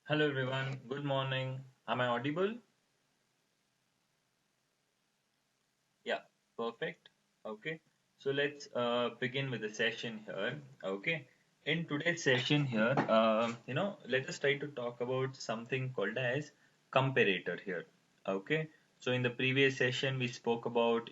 Hello everyone, good morning. Am I audible? Yeah, perfect. Okay, so let's begin with the session here. Okay, in today's session here, let us try to talk about something called as comparator here. Okay, so in the previous session we spoke about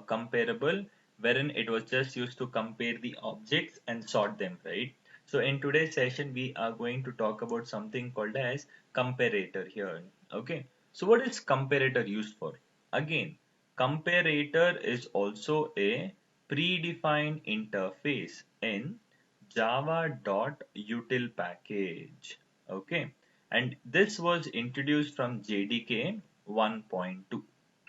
comparable, wherein it was just used to compare the objects and sort them, right? So in today's session we are going to talk about something called as comparator here. Okay, so what is comparator used for? Again, comparator is also a predefined interface in java.util package. Okay, and this was introduced from JDK 1.2.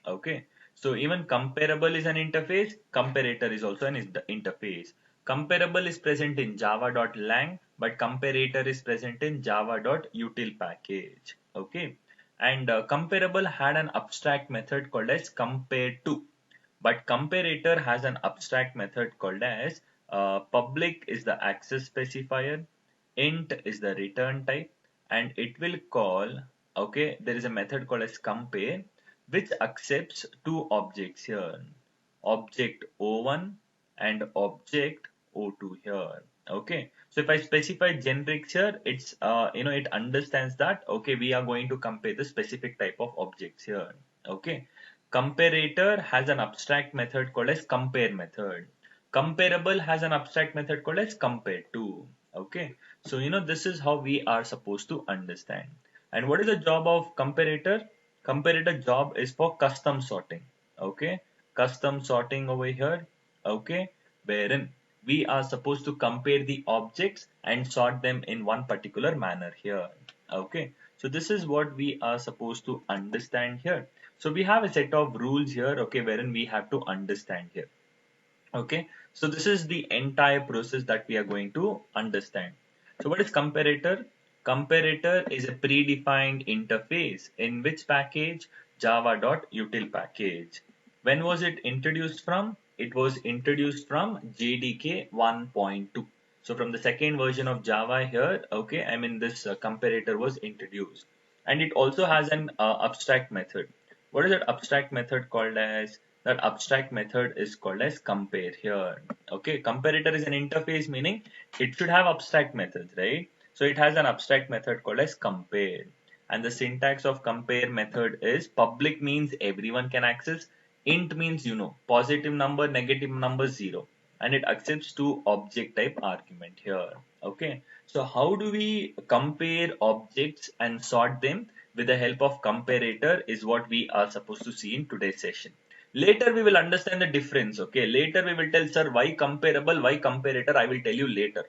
Okay, so even comparable is an interface, comparator is also an interface. Comparable is present in java.lang, but comparator is present in java.util package. Okay, and comparable had an abstract method called as compare to, but comparator has an abstract method called as public is the access specifier, int is the return type, and it will call, okay, there is a method called as compare which accepts two objects here, object O1 and object O2 here. Okay, so if I specify generics here, it's it understands that okay, we are going to compare the specific type of objects here. Okay, comparator has an abstract method called as compare method. Comparable has an abstract method called as compare to. Okay, so this is how we are supposed to understand. And what is the job of comparator? Comparator job is for custom sorting. Okay, custom sorting over here. Okay, wherein we are supposed to compare the objects and sort them in one particular manner here. Okay, so this is what we are supposed to understand here. So we have a set of rules here, okay, wherein we have to understand here. Okay, so this is the entire process that we are going to understand. So what is comparator? Comparator is a predefined interface in which package? Java.util package. When was it introduced from? It was introduced from JDK 1.2. So from the second version of Java here, okay, I mean this comparator was introduced, and it also has an abstract method. What is that abstract method called as? That abstract method is called as compare here. Okay, comparator is an interface, meaning it should have abstract methods, right? So it has an abstract method called as compare. And the syntax of compare method is public means everyone can access, int means positive number, negative number, zero, and it accepts two object type argument here. Okay, so how do we compare objects and sort them with the help of comparator is what we are supposed to see in today's session. Later we will understand the difference. Okay, later we will tell sir why comparable, why comparator, I will tell you later.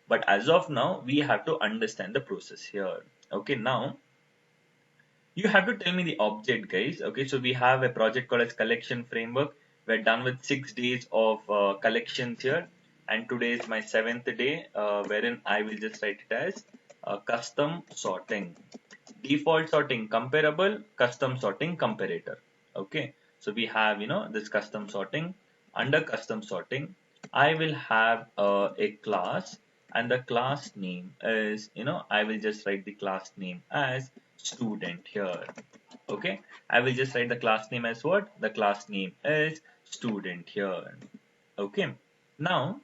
But as of now we have to understand the process here. Okay, now you have to tell me the object, guys. Okay, so we have a project called as collection framework. We're done with 6 days of collections here, and today is my seventh day, wherein I will just write it as custom sorting. Default sorting comparable, custom sorting comparator. Okay, so we have this custom sorting. Under custom sorting, I will have a class, and the class name is I will just write the class name as student here. Okay, I will just write the class name as what? The class name is student here. Okay, now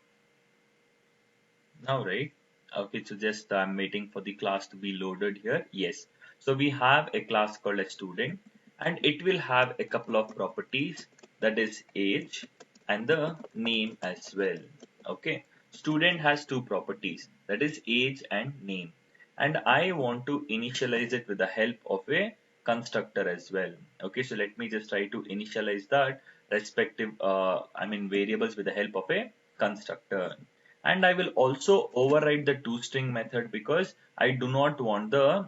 right. Okay, so just I'm waiting for the class to be loaded here. Yes, so we have a class called a student, and it will have a couple of properties, that is age and the name as well. Okay, student has two properties, that is age and name, and I want to initialize it with the help of a constructor as well. Okay, so let me just try to initialize that respective variables with the help of a constructor. And I will also override the toString method because I do not want the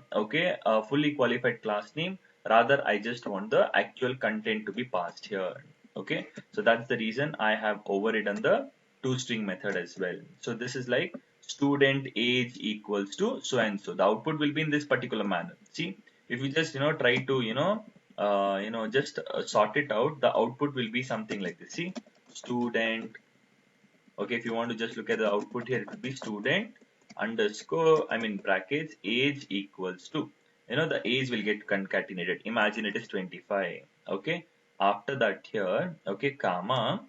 fully qualified class name. Rather, I just want the actual content to be passed here. Okay, so that's the reason I have overridden the toString method as well. So this is like student age equals to so and so. The output will be in this particular manner. See, if you just try to just sort it out, the output will be something like this. See, student. Okay, if you want to just look at the output here, it will be student underscore, I mean brackets, age equals to, the age will get concatenated. Imagine it is 25. Okay. After that here, okay, comma,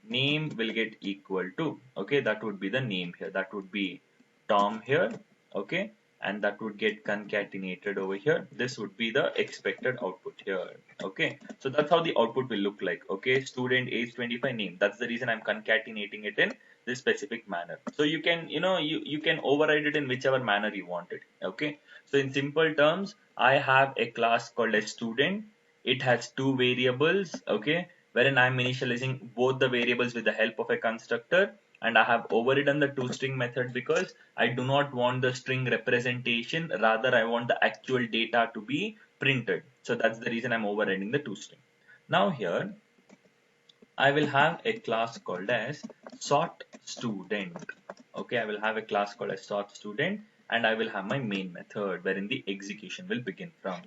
name will get equal to, okay, that would be the name here. That would be Tom here. Okay. And that would get concatenated over here. This would be the expected output here. Okay. So that's how the output will look like. Okay. Student age 25 name. That's the reason I'm concatenating it in this specific manner. So you can, you can override it in whichever manner you want it. Okay. So in simple terms, I have a class called as student. It has two variables. Okay. Wherein I'm initializing both the variables with the help of a constructor, and I have overridden the toString method because I do not want the string representation, rather I want the actual data to be printed. So that's the reason I'm overriding the toString. Now here I will have a class called as sort student. Okay, I will have a class called as sort student, and I will have my main method wherein the execution will begin from.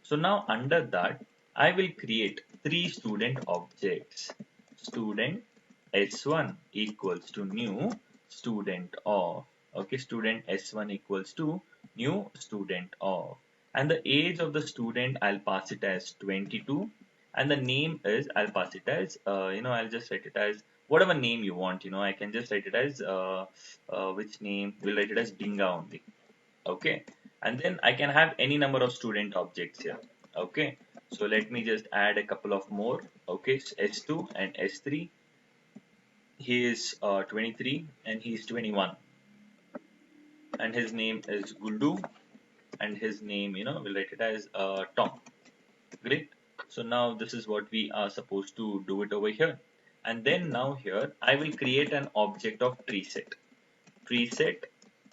So now under that, I will create three student objects. Student S1 equals to new student of. Okay, student S1 equals to new student of. And the age of the student, I'll pass it as 22. And the name is, I'll pass it as, I'll just write it as whatever name you want. I can just write it as, which name? We'll write it as Dinga only. Okay. And then I can have any number of student objects here. Okay. So let me just add a couple of more. Okay. S2 and S3. He is 23 and he is 21. And his name is Gundu. And his name, we'll write it as Tom. Great. So now this is what we are supposed to do it over here. And then now here, I will create an object of treeset. Treeset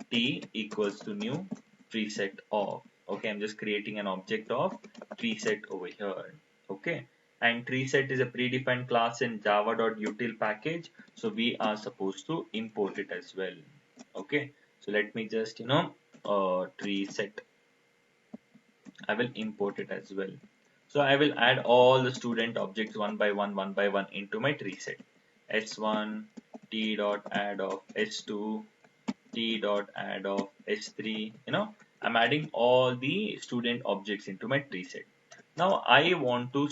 T equals to new treeset of. Okay, I'm just creating an object of treeset over here. Okay. And treeset is a predefined class in java.util package. So we are supposed to import it as well. Okay. So let me just, treeset. I will import it as well. So I will add all the student objects one by one into my tree set. S1 t dot add of S2 t dot add of S3. I'm adding all the student objects into my tree set. Now I want to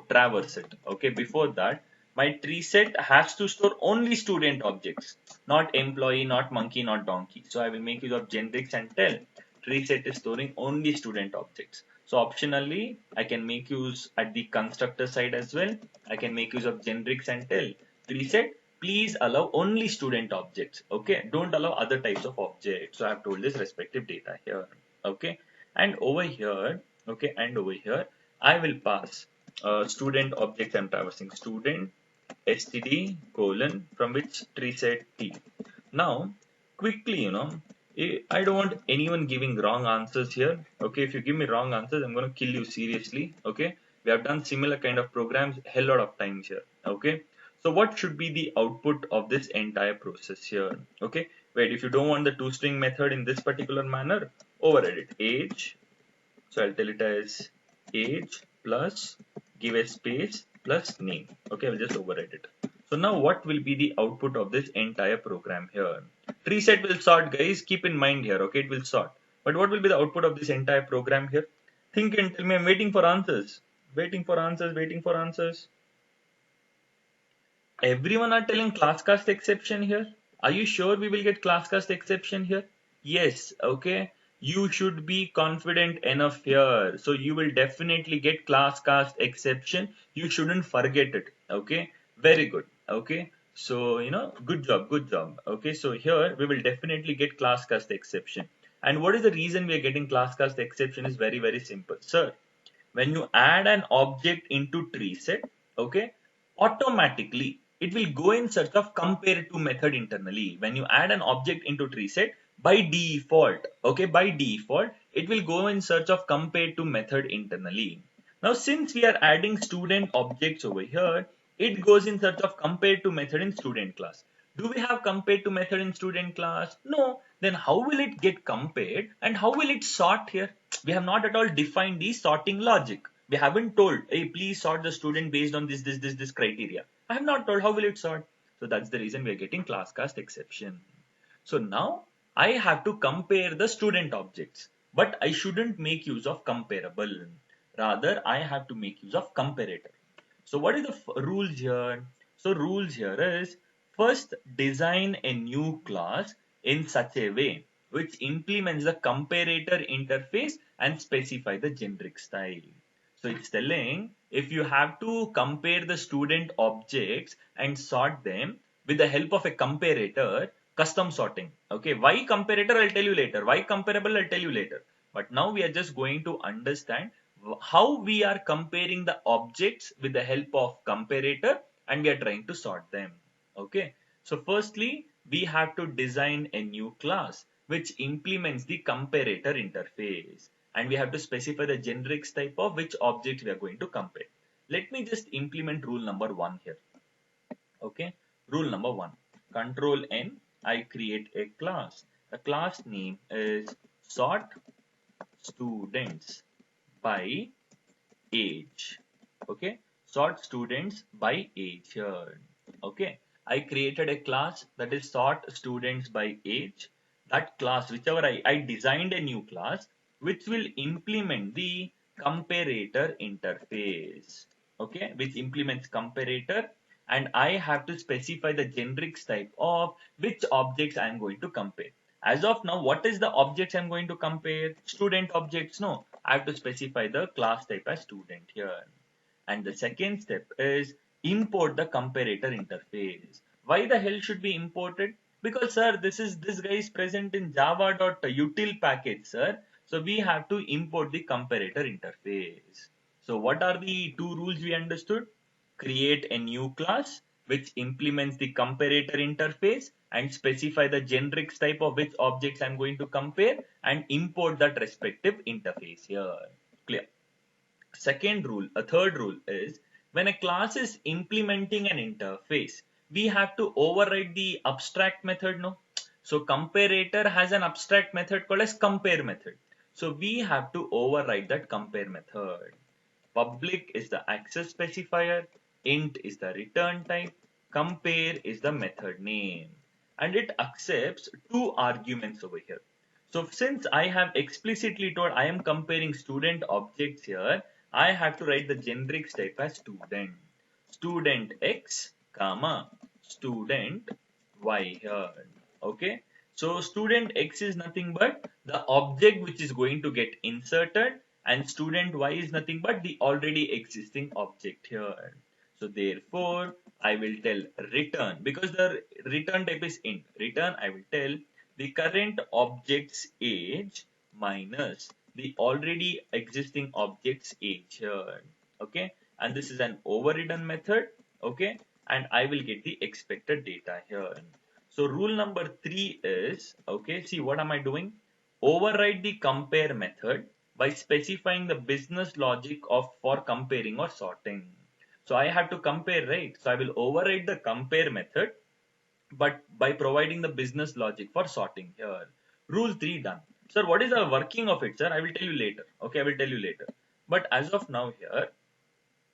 traverse it. Okay, before that, my tree set has to store only student objects, not employee, not monkey, not donkey. So I will make use of generics and tell tree set is storing only student objects. So optionally, I can make use at the constructor side as well. I can make use of generics and tell tree set, please allow only student objects. Okay, don't allow other types of objects. So I have told this respective data here. Okay, and over here, okay, and over here, I will pass student object I'm traversing, student std colon from which tree set t. Now, quickly, I don't want anyone giving wrong answers here. Okay, if you give me wrong answers, I'm going to kill you seriously. Okay, we have done similar kind of programs hell lot of times here. Okay, so what should be the output of this entire process here? Okay, wait, if you don't want the toString method in this particular manner, override it. Age, so I'll tell it as age plus give a space plus name. Okay, I'll just overwrite it. So now what will be the output of this entire program here? Tree set will sort, guys. Keep in mind here. Okay, it will sort. But what will be the output of this entire program here? Think and tell me. I'm waiting for answers. Waiting for answers. Waiting for answers. Everyone are telling class cast exception here. Are you sure we will get class cast exception here? Yes. Okay. You should be confident enough here. So you will definitely get class cast exception. You shouldn't forget it. Okay. Very good. Okay. So, good job. Good job. Okay. So here we will definitely get class cast exception. And what is the reason we are getting class cast exception is very, very simple. Sir, when you add an object into tree set, okay, automatically it will go in search of compare to method internally. When you add an object into tree set, by default, okay, by default, it will go in search of compare to method internally. Now, since we are adding student objects over here, it goes in search of compare to method in student class. Do we have compare to method in student class? No. Then how will it get compared and how will it sort here? We have not at all defined the sorting logic. We haven't told, hey, please sort the student based on this criteria. I have not told how will it sort. So that's the reason we are getting class cast exception. So now I have to compare the student objects, but I shouldn't make use of comparable. Rather, I have to make use of comparator. So what is the rules here? So rules here is first design a new class in such a way which implements the comparator interface and specify the generic style. So it's telling if you have to compare the student objects and sort them with the help of a comparator, custom sorting. Okay, why comparator? I'll tell you later. Why comparable? I'll tell you later. But now we are just going to understand how we are comparing the objects with the help of comparator and we are trying to sort them. Okay. So firstly, we have to design a new class which implements the comparator interface and we have to specify the generics type of which objects we are going to compare. Let me just implement rule number 1 here. Okay. Rule number 1. Control N. I create a class. The class name is sort students by age. Okay. Sort students by age here. Okay. I created a class that is sort students by age. That class, whichever I designed a new class which will implement the comparator interface. Okay. Which implements comparator and I have to specify the generics type of which objects I am going to compare. As of now, what is the objects I'm going to compare? Student objects, no. I have to specify the class type as student here. And the second step is import the comparator interface. Why the hell should be imported? Because sir, this guy is present in java.util package, sir. So we have to import the comparator interface. So what are the two rules we understood? Create a new class which implements the comparator interface and specify the generics type of which objects I'm going to compare and import that respective interface here. Clear? Second rule, a third rule is when a class is implementing an interface, we have to override the abstract method, no? So comparator has an abstract method called as compare method. So we have to override that compare method. Public is the access specifier, int is the return type, compare is the method name. And it accepts two arguments over here. So since I have explicitly told I am comparing student objects here, I have to write the generic type as student. Student X, comma, student Y here. Okay. So student X is nothing but the object which is going to get inserted and student Y is nothing but the already existing object here. So therefore, I will tell return because the return type is int. Return, I will tell the current object's age minus the already existing object's age here. Okay. And this is an overridden method. Okay. And I will get the expected data here. So rule number 3 is, okay, see what am I doing? Override the compare method by specifying the business logic of for comparing or sorting. So I have to compare, right? So I will override the compare method, but by providing the business logic for sorting here. Rule 3 done. Sir, what is the working of it, sir? I will tell you later. Okay, I will tell you later. But as of now here,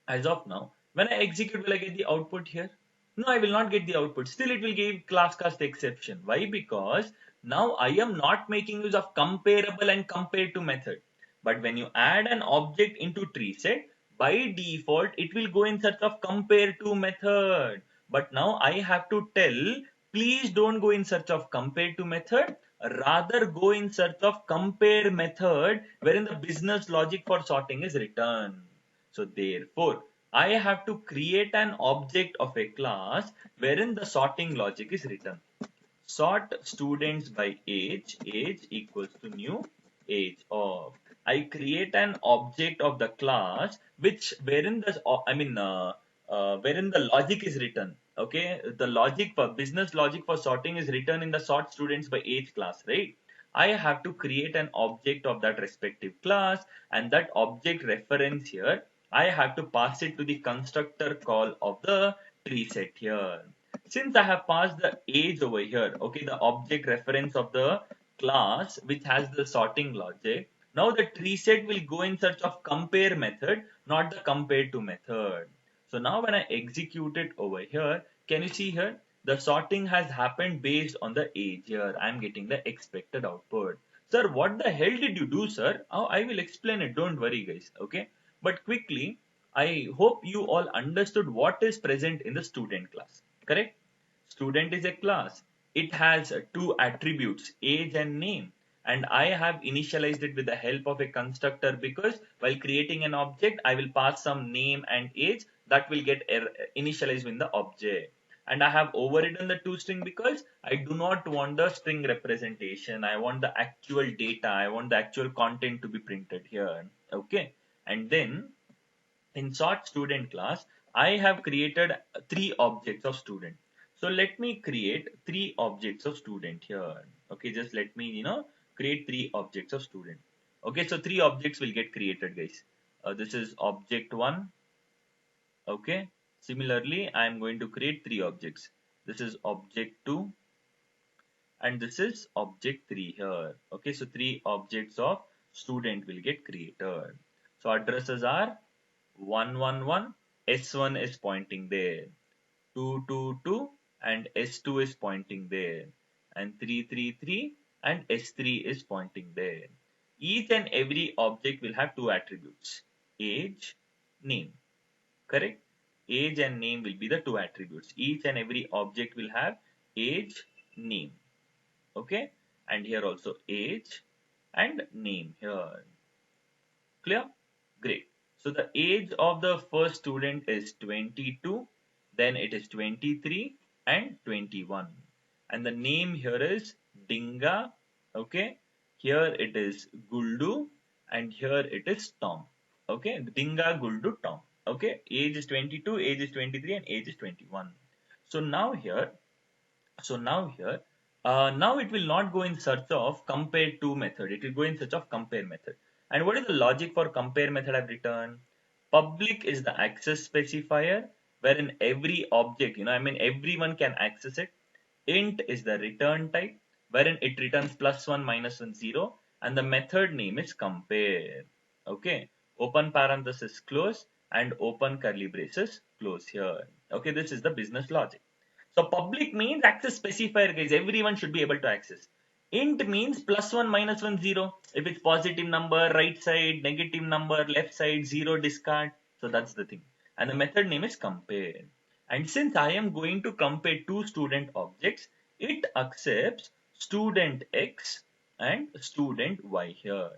as of now, when I execute, will I get the output here? No, I will not get the output. Still, it will give class cast exception. Why? Because now I am not making use of comparable and compare to method. But when you add an object into tree set, by default, it will go in search of compare to method. But now I have to tell, please don't go in search of compare to method. Rather go in search of compare method wherein the business logic for sorting is written. So therefore, I have to create an object of a class wherein the sorting logic is written. Sort students by age, age equals to new age of. I create an object of the class which wherein the wherein the logic is written. Okay, the logic for business logic for sorting is written in the sort students by age class, right? I have to create an object of that respective class and that object reference here I have to pass it to the constructor call of the tree set here. Since I have passed the age over here, okay, the object reference of the class which has the sorting logic, now the tree set will go in search of compare method, not the compare to method. So now when I execute it over here, can you see here? The sorting has happened based on the age here. I'm getting the expected output. Sir, what the hell did you do, sir? Oh, I will explain it. Don't worry, guys. Okay. But quickly, I hope you all understood what is present in the student class. Correct? Student is a class. It has two attributes, age and name. And I have initialized it with the help of a constructor because while creating an object, I will pass some name and age that will get initialized in the object. And I have overridden the toString because I do not want the string representation. I want the actual data. I want the actual content to be printed here. Okay. And then in sort student class, I have created three objects of student. So let me create three objects of student here. Okay, just let me, create three objects of student. Okay, so three objects will get created, guys. This is object one. Okay, similarly, I am going to create three objects. This is object two, and this is object 3 here. Okay, so three objects of student will get created. So addresses are 111, S1 is pointing there, 222 and S2 is pointing there, and 333 and S3 is pointing there. Each and every object will have two attributes, age, name. Correct? Age and name will be the two attributes. Each and every object will have age, name. Okay, and here also age and name here. Clear? Great. So the age of the first student is 22, then it is 23 and 21, and the name here is Dinga. Okay, here it is Guldu and here it is Tom. Okay, Dinga, Guldu, Tom. Okay, age is 22, age is 23 and age is 21. So now here now it will not go in search of compare to method. It will go in search of compare method. And what is the logic for compare method I've written? Public is the access specifier, wherein every object, everyone can access it. Int is the return type, wherein it returns +1, -1, 0, and the method name is compare. Okay, open parenthesis close and open curly braces close here. Okay, this is the business logic. So public means access specifier, guys. Everyone should be able to access. Int means +1, -1, 0. If it's positive number, right side, negative number, left side, 0, discard. So that's the thing. And the method name is compare. And since I am going to compare two student objects, it accepts student X and student Y here.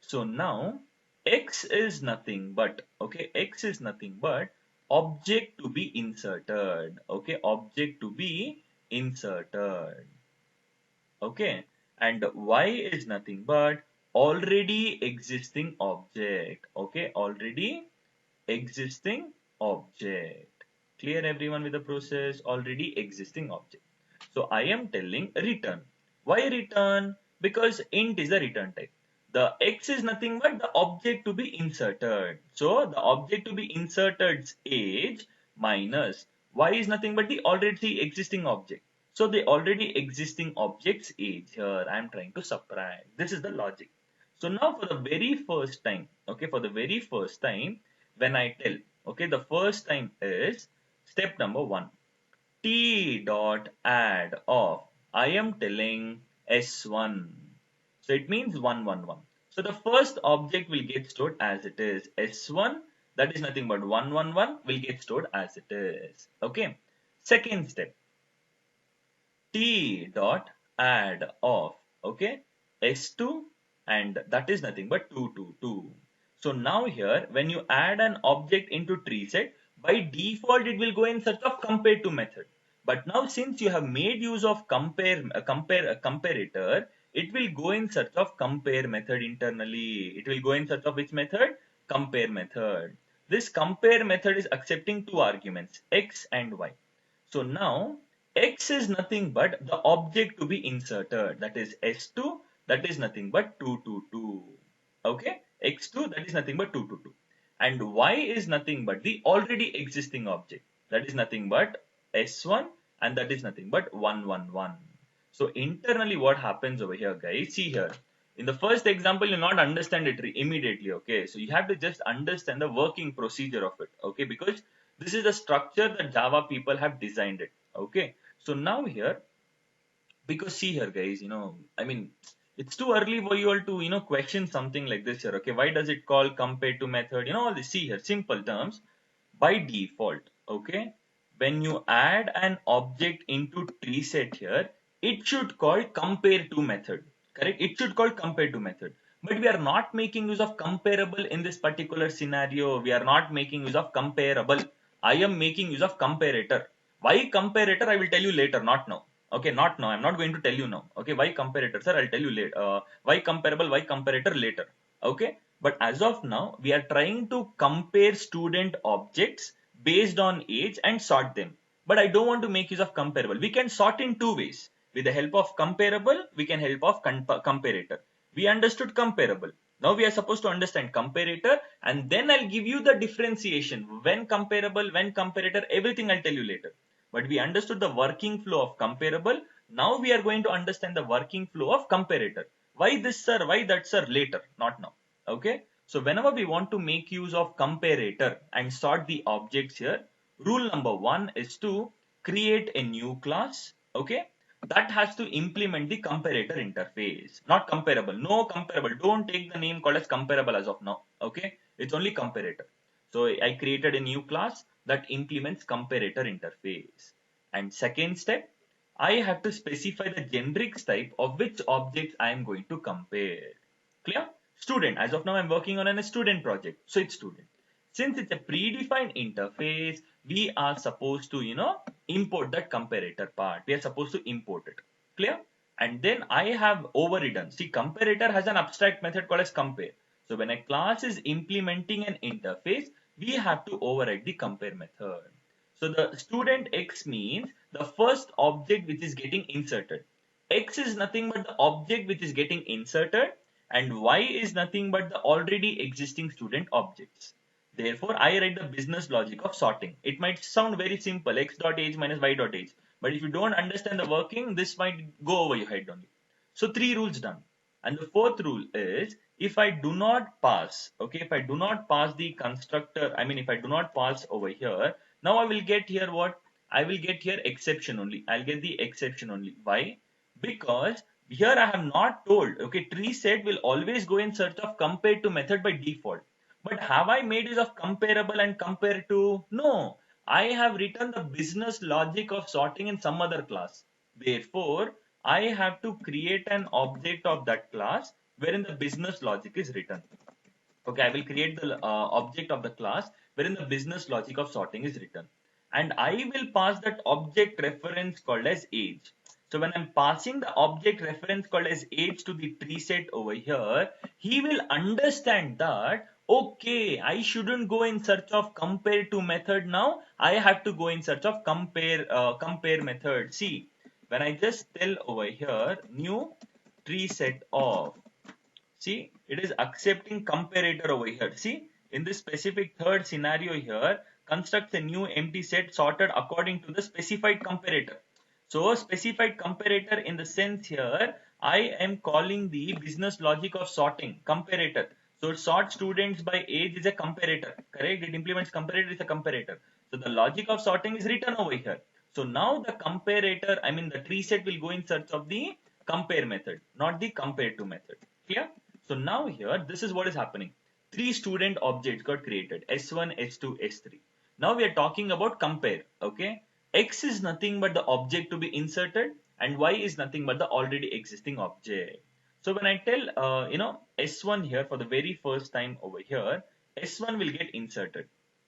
So now X is nothing but, okay, X is nothing but object to be inserted. Okay, object to be inserted. Okay, and Y is nothing but already existing object. Okay, already existing object. Clear everyone with the process? Already existing object. So I am telling return. Why return? Because int is the return type. The X is nothing but the object to be inserted. So the object to be inserted's age minus Y is nothing but the already existing object. So the already existing object's age here I am trying to subtract. This is the logic. So now for the very first time, okay, for the very first time, when I tell, okay, the first time is step number 1. T dot add of, I am telling S1. So it means 111. So the first object will get stored as it is. S1, that is nothing but 111 will get stored as it is. Okay. Second step. T dot add of, okay, S2, and that is nothing but 222. So now here, when you add an object into tree set, by default it will go in search of compare to method. But now since you have made use of comparator, it will go in search of compare method internally. It will go in search of which method? Compare method. This compare method is accepting two arguments, X and Y. So now X is nothing but the object to be inserted, that is S2, that is nothing but 222. Okay, X2, that is nothing but 222. And Y is nothing but the already existing object, that is nothing but S1, and that is nothing but 111. So internally what happens over here, guys, see here. In the first example, you'll not understand it immediately, okay? So you have to just understand the working procedure of it, okay? Because this is the structure that Java people have designed it. Okay. So now here, because see here guys, I mean, it's too early for you all to question something like this here. Okay, why does it call compare to method, all this? See here, simple terms. By default, okay, when you add an object into tree set here, it should call compare to method. Correct, it should call compare to method. But we are not making use of comparable in this particular scenario. We are not making use of comparable. I am making use of comparator. Why comparator, I will tell you later, not now. Okay, not now. I'm not going to tell you now. Okay, why comparator, sir? I'll tell you later. Why comparable, why comparator later. Okay, but as of now, we are trying to compare student objects based on age and sort them. But I don't want to make use of comparable. We can sort in two ways. With the help of comparable, we can help of comparator. We understood comparable. Now we are supposed to understand comparator, and then I'll give you the differentiation. When comparable, when comparator, everything I'll tell you later. But we understood the working flow of comparable. Now we are going to understand the working flow of comparator. Why this, sir? Why that, sir? Later, not now. Okay. So whenever we want to make use of comparator and sort the objects here, rule number one is to create a new class. Okay. That has to implement the comparator interface, not comparable. No comparable. Don't take the name called as comparable as of now. Okay. It's only comparator. So I created a new class that implements comparator interface. And second step, I have to specify the generics type of which objects I am going to compare. Clear? Student. As of now, I'm working on a student project. So it's student. Since it's a predefined interface, we are supposed to, import that comparator part. We are supposed to import it. Clear? And then I have overridden. See, comparator has an abstract method called as compare. So when a class is implementing an interface, we have to override the compare method. So the student X means the first object which is getting inserted. X is nothing but the object which is getting inserted, and Y is nothing but the already existing student objects. Therefore, I write the business logic of sorting. It might sound very simple, x dot age minus y dot age. But if you don't understand the working, this might go over your head only. So three rules done. And the fourth rule is, if I do not pass, okay, if I do not pass the constructor, I mean, if I do not pass over here, now I will get here what? I will get here exception only. I'll get the exception only. Why? Because here I have not told, okay, tree set will always go in search of compare to method by default. But have I made use of comparable and compare to? No. I have written the business logic of sorting in some other class. Therefore, I have to create an object of that class wherein the business logic is written. Okay, I will create the object of the class wherein the business logic of sorting is written. And I will pass that object reference called as age. So when I'm passing the object reference called as age to the tree set over here, he will understand that, okay, I shouldn't go in search of compare to method now. I have to go in search of compare method. See, when I just tell over here, new tree set of, see, it is accepting comparator over here. See, in this specific third scenario here, constructs a new empty set sorted according to the specified comparator. So, specified comparator in the sense here, I am calling the business logic of sorting comparator. So, sort students by age is a comparator, correct? It implements comparator is a comparator. So, the logic of sorting is written over here. So, now the comparator, I mean the tree set will go in search of the compare method, not the compare to method. Clear? So now here, this is what is happening. Three student objects got created, S1, S2, S3. Now we are talking about compare, okay? X is nothing but the object to be inserted and Y is nothing but the already existing object. So when I tell, S1 here for the very first time over here, S1 will get inserted.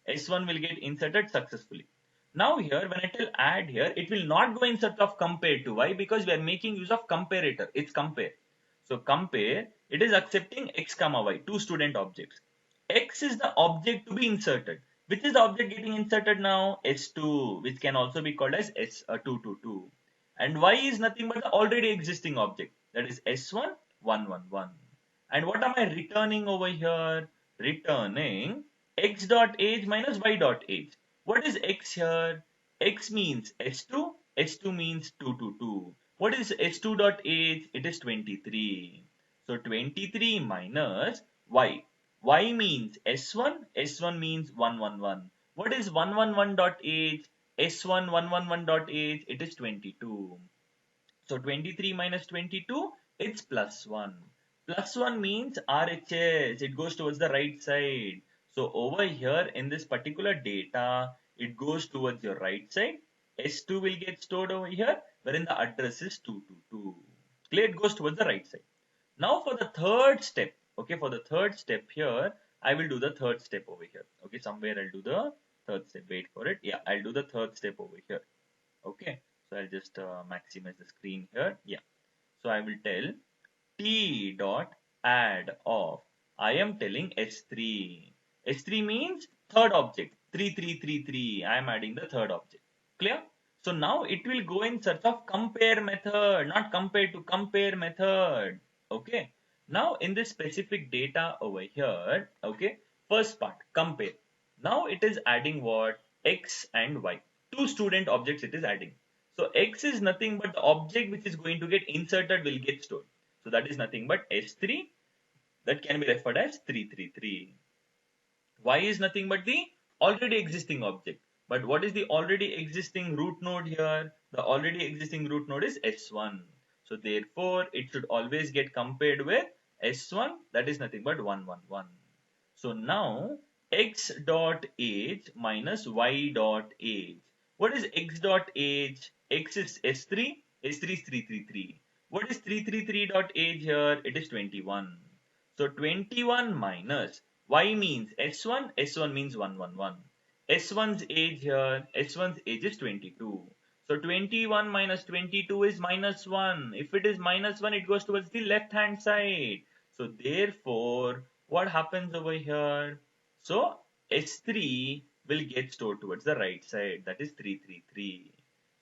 S1 will get inserted successfully. Now here, when I tell add here, it will not go in search of compare to. Why? Because we are making use of comparator. It's compare. So compare, it is accepting x comma y, two student objects. X is the object to be inserted. Which is the object getting inserted now? S2, which can also be called as S222. And Y is nothing but the already existing object. That is S1, 111. And what am I returning over here? Returning x dot age minus y dot age. What is x here? X means S2, S2 means 222. What is S2 dot age? It is 23. So 23 minus Y. Y means S1, S1 means 111. What is 111 dot age? S1 111.age, it is 22. So 23 minus 22, it's plus 1. Plus 1 means RHS, it goes towards the right side. So over here in this particular data, it goes towards your right side. S2 will get stored over here, wherein the address is 222. Clear? It goes towards the right side. Now for the third step, okay, for the third step here, I will do the third step over here. Okay, somewhere I'll do the third step. Wait for it. Yeah, I'll do the third step over here. Okay, so I'll just maximize the screen here. Yeah, so I will tell t dot add of. I am telling s3. S3 means third object. 3333. I am adding the third object. Clear? So now it will go in search of compare method, not compare to compare method. Okay. Now in this specific data over here, okay, first part, compare. Now it is adding what? X and Y. Two student objects it is adding. So X is nothing but the object which is going to get inserted will get stored. So that is nothing but S3, that can be referred as 333. Y is nothing but the already existing object. But what is the already existing root node here? The already existing root node is S1. So therefore, it should always get compared with S1, that is nothing but 111. So now x dot age minus y dot age. What is x dot age? X is S3, S3 is 333. What is 333 dot age here? It is 21. So 21 minus y means S1, S1 means 111. S1's age here, S1's age is 22. So 21 minus 22 is minus 1. If it is minus 1, it goes towards the left hand side. So therefore, what happens over here? So S3 will get stored towards the right side, that is 333.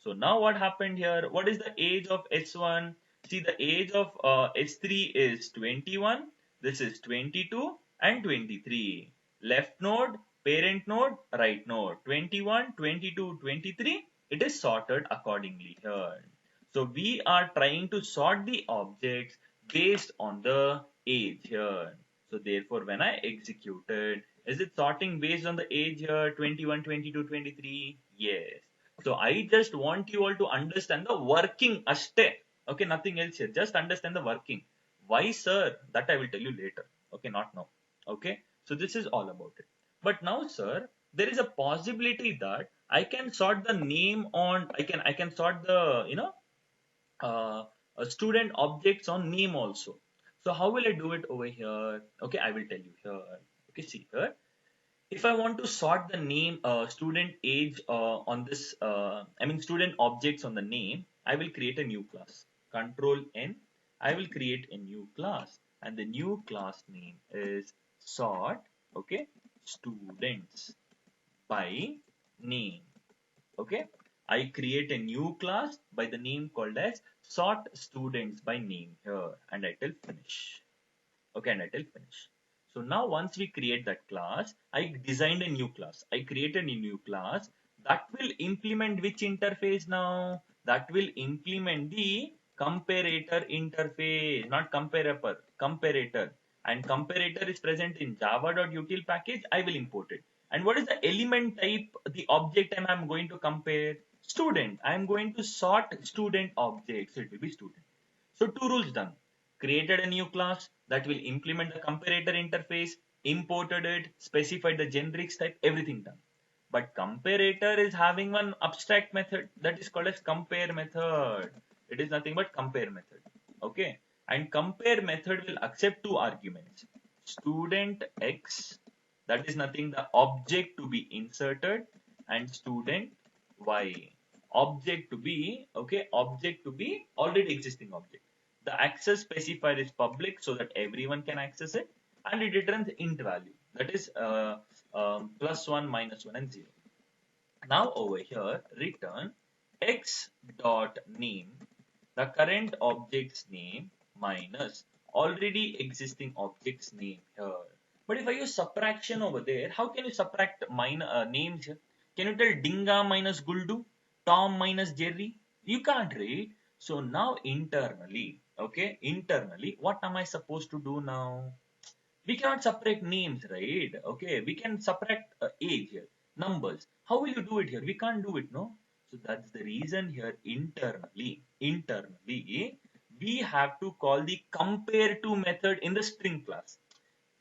So now what happened here? What is the age of S1? See, the age of S3 is 21, this is 22 and 23. Left node, parent node, right node. 21, 22, 23. It is sorted accordingly here. So we are trying to sort the objects based on the age here. So therefore, when I executed, is it sorting based on the age here? 21, 22, 23? Yes. So I just want you all to understand the working ashte. Okay, nothing else here. Just understand the working. Why, sir? That I will tell you later. Okay, not now. Okay, so this is all about it. But now, sir, there is a possibility that I can sort the name on. I can sort the uh, student objects on name also. So how will I do it over here? Okay, I will tell you here. Okay, see here. If I want to sort the name, student age on this, I mean student objects on the name, I will create a new class. Control N. I will create a new class, and the new class name is sort. Okay, students by name. Okay, I create a new class by the name called as sort students by name here, and I tell finish. Okay, and I tell finish. So now once we create that class, I designed a new class. I created a new class that will implement which interface now? That will implement the comparator interface, not comparator, comparator. And comparator is present in java.util package. I will import it. And what is the element type, the object I'm going to compare? Student. I'm going to sort student objects. So it will be student. So two rules done. Created a new class that will implement the comparator interface, imported it, specified the generics type, everything done. But comparator is having one abstract method that is called as compare method. It is nothing but compare method. Okay. And compare method will accept two arguments. Student X, that is nothing the object to be inserted, and student Y, object to be, okay, object to be already existing object. The access specifier is public so that everyone can access it, and it returns int value, that is +1, -1 and 0. Now over here return x dot name, the current object's name minus already existing object's name here. But if I use subtraction over there, how can you subtract names here? Can you tell Dinga minus Guldu, Tom minus Jerry? You can't, right? So now internally, okay, internally, what am I supposed to do now? We cannot separate names, right? Okay, we can separate age here. numbers. How will you do it here? We can't do it, no? So that's the reason here internally, we have to call the compare to method in the string class.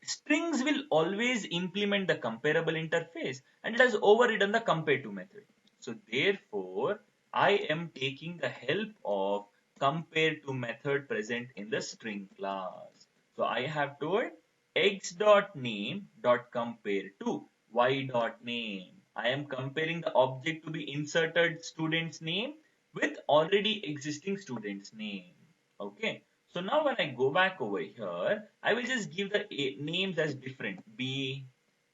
Strings will always implement the comparable interface and it has overridden the compare to method. So therefore, I am taking the help of compare to method present in the string class. So I have told x dot name dot compare to y dot name. I am comparing the object to be inserted student's name with already existing student's name. Okay. So now when I go back over here, I will just give the names as different. B,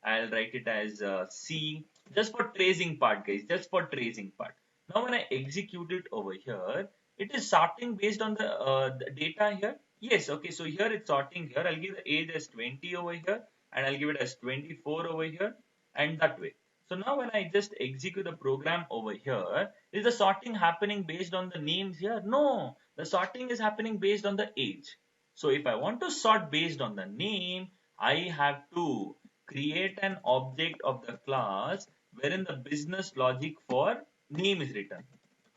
I'll write it as C, just for tracing part, guys, just for tracing part. Now when I execute it over here, it is sorting based on the data here. Yes, okay, so here it's sorting here. I'll give the age as 20 over here, and I'll give it as 24 over here, and that way. So now when I just execute the program over here, is the sorting happening based on the names here? No, the sorting is happening based on the age. So if I want to sort based on the name, I have to create an object of the class wherein the business logic for name is written.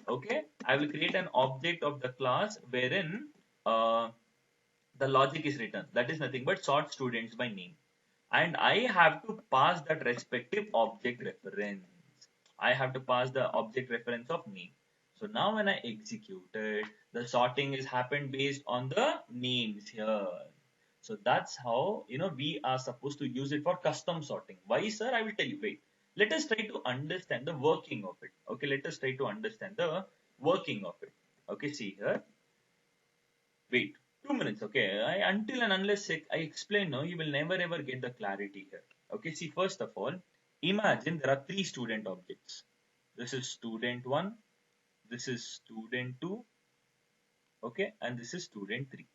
Okay, I will create an object of the class wherein the logic is written. That is nothing but sort students by name. And I have to pass that respective object reference. I have to pass the object reference of name. So now when I execute it, the sorting is happened based on the names here. So that's how, we are supposed to use it for custom sorting. Why, sir? I will tell you. Wait. Let us try to understand the working of it. Okay, let us try to understand the working of it. Okay, see here. Wait, 2 minutes. Okay, until and unless I explain, no, you will never ever get the clarity here. Okay, see, first of all, imagine there are three student objects. This is student 1, this is student 2, okay, and this is student 3.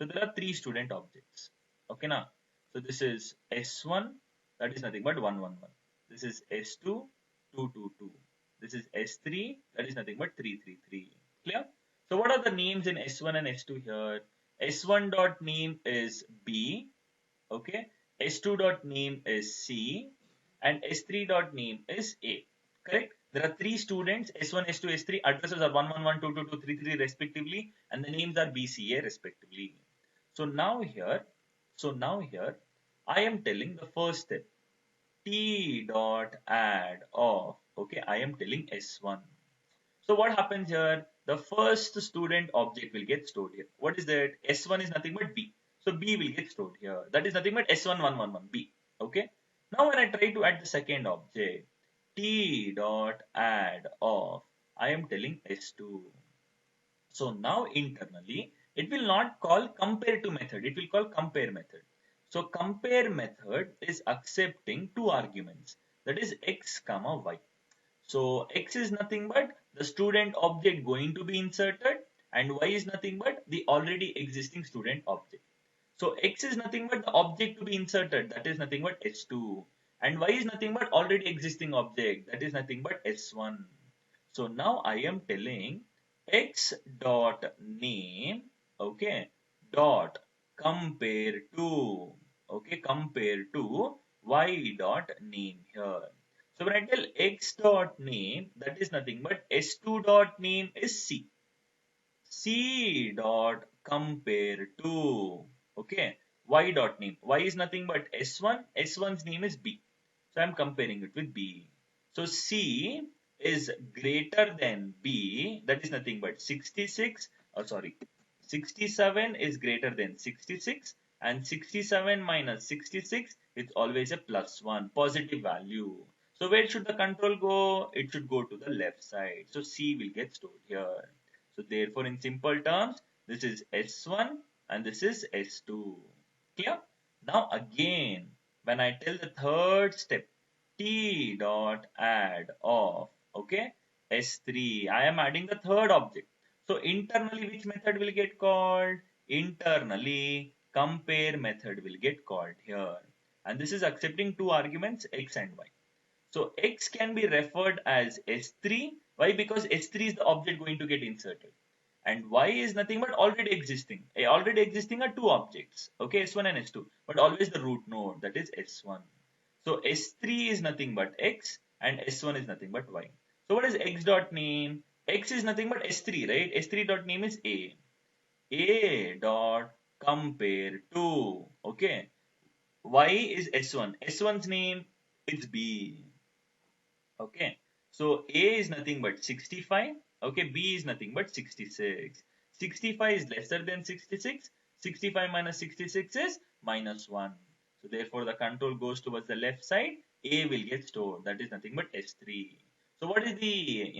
So there are three student objects. Okay, now, so this is S1, that is nothing but 111. This is S2, 222. This is S3, that is nothing but 333. Clear? So what are the names in S1 and S2 here? S1 dot name is B, okay. S2 dot name is C, and S3 dot name is A. Correct? There are three students, S1, S2, S3. Addresses are 111, 222, 333 respectively, and the names are B, C, A respectively. So now here, I am telling the first step. T dot add of. Okay, I am telling S1. So what happens here? The first student object will get stored here. What is that? S1 is nothing but B. So B will get stored here. That is nothing but S1111 B. Okay. Now when I try to add the second object, T dot add of, I am telling S2. So now internally, it will not call compare to method. It will call compare method. So compare method is accepting two arguments. That is x comma y. So x is nothing but the student object going to be inserted and y is nothing but the already existing student object. So x is nothing but the object to be inserted, that is nothing but S2, and y is nothing but already existing object, that is nothing but S1. So now I am telling x dot name, okay, dot compare to, okay, compare to y dot name here. So when I tell x dot name, that is nothing but S2 dot name is C. C dot compare to, okay, y dot name. Y is nothing but S1. S1's name is B. So I'm comparing it with B. So C is greater than B. That is nothing but 66. Oh, sorry. 67 is greater than 66. And 67 minus 66 is always a +1, positive value. So where should the control go? It should go to the left side. So C will get stored here. So therefore, in simple terms, this is S1 and this is S2. Clear? Now again, when I tell the third step, T dot add of, okay, S3, I am adding the third object. So internally, which method will get called? Internally, compare method will get called here. And this is accepting two arguments, x and y. So x can be referred as S3. Why? Because S3 is the object going to get inserted. And y is nothing but already existing. Already existing are two objects. Okay, S1 and S2. But always the root node, that is S1. So S3 is nothing but x and S1 is nothing but Y. So what is X dot name? X is nothing but S3, right? S3 dot name is A. A dot compare to, okay. Y is S1. S1's name is B. Okay. So A is nothing but 65. Okay. B is nothing but 66. 65 is lesser than 66. 65 minus 66 is minus 1. So therefore the control goes towards the left side. A will get stored. That is nothing but S3. So what is the,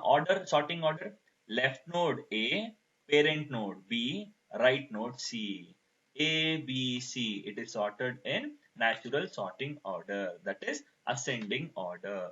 order, sorting order? Left node A, parent node B, right node C. A, B, C. It is sorted in natural sorting order. That is ascending order.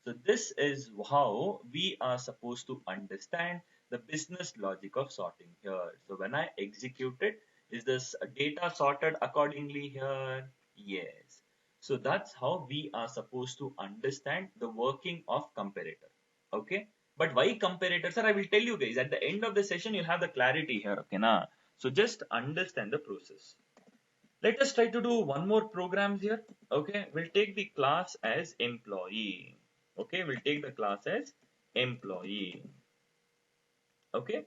So this is how we are supposed to understand the business logic of sorting here. So when I execute it, is this data sorted accordingly here? Yes. So that's how we are supposed to understand the working of comparator. Okay. But why comparator, sir? I will tell you guys at the end of the session, you'll have the clarity here. Okay. Nah? So just understand the process. Let us try to do one more program here. Okay, we'll take the class as employee. Okay, we'll take the class as employee. Okay,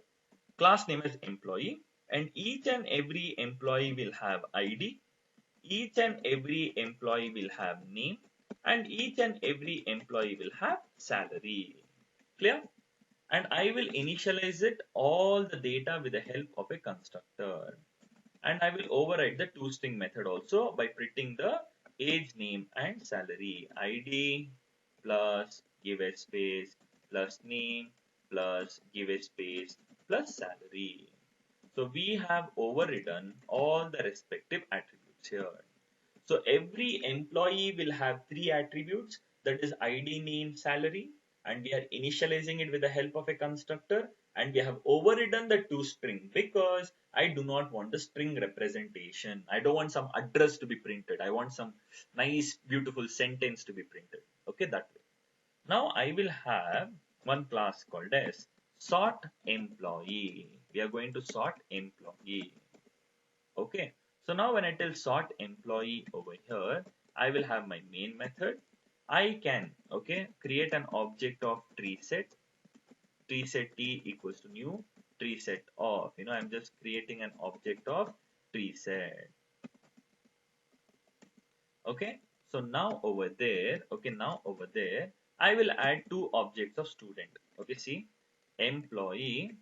class name is employee, and each and every employee will have ID. Each and every employee will have name, and each and every employee will have salary. Clear? And I will initialize it all the data with the help of a constructor. And I will override the toString method also by printing the age, name and salary. ID plus give a space plus name plus give a space plus salary. So we have overridden all the respective attributes here. So every employee will have three attributes, that is ID, name, salary, and we are initializing it with the help of a constructor, and we have overridden the toString because I do not want the string representation. I don't want some address to be printed. I want some nice beautiful sentence to be printed. Okay, that way. Now I will have one class called as sort employee. We are going to sort employee. Okay, so now when I tell sort employee over here, I will have my main method. I can, okay, create an object of tree set t equals to new tree set of, I'm just creating an object of tree set. Okay, so now over there, I will add two objects of student. Okay, see, employee